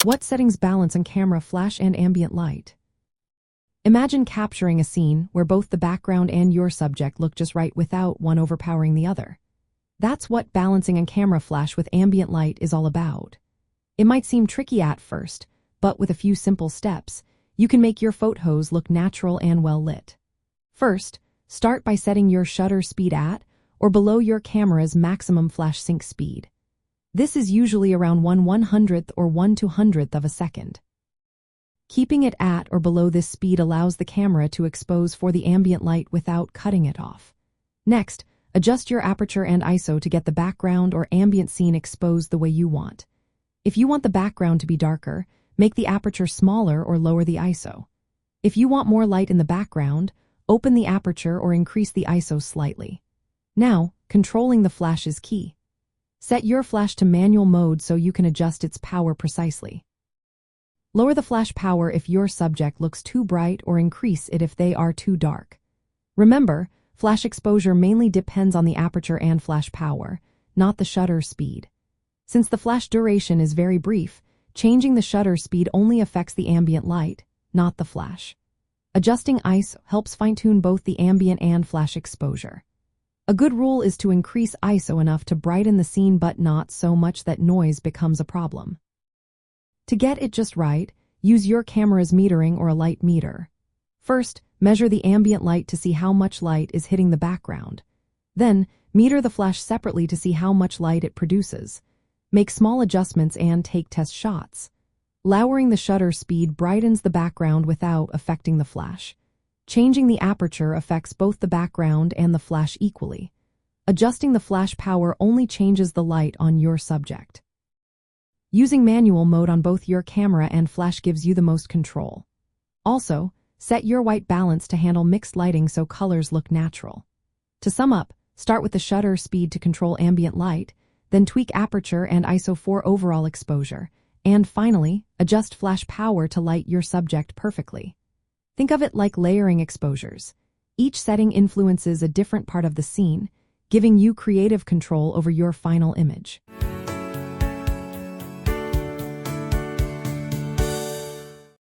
What settings balance on camera, flash, and ambient light? Imagine capturing a scene where both the background and your subject look just right without one overpowering the other. That's what balancing on camera, flash with ambient light is all about. It might seem tricky at first, but with a few simple steps, you can make your photos look natural and well lit. First, start by setting your shutter speed at or below your camera's maximum flash sync speed. This is usually around 1/100th or 1/200th of a second. Keeping it at or below this speed allows the camera to expose for the ambient light without cutting it off. Next, adjust your aperture and ISO to get the background or ambient scene exposed the way you want. If you want the background to be darker, make the aperture smaller or lower the ISO. If you want more light in the background, open the aperture or increase the ISO slightly. Now, controlling the flash is key. Set your flash to manual mode so you can adjust its power precisely. Lower the flash power if your subject looks too bright or increase it if they are too dark. Remember, flash exposure mainly depends on the aperture and flash power, not the shutter speed. Since the flash duration is very brief, changing the shutter speed only affects the ambient light, not the flash. Adjusting ISO helps fine-tune both the ambient and flash exposure. A good rule is to increase ISO enough to brighten the scene but not so much that noise becomes a problem. To get it just right, use your camera's metering or a light meter. First, measure the ambient light to see how much light is hitting the background. Then, meter the flash separately to see how much light it produces. Make small adjustments and take test shots. Lowering the shutter speed brightens the background without affecting the flash. Changing the aperture affects both the background and the flash equally. Adjusting the flash power only changes the light on your subject. Using manual mode on both your camera and flash gives you the most control. Also, set your white balance to handle mixed lighting so colors look natural. To sum up, start with the shutter speed to control ambient light, then tweak aperture and ISO for overall exposure, and finally, adjust flash power to light your subject perfectly. Think of it like layering exposures. Each setting influences a different part of the scene, giving you creative control over your final image.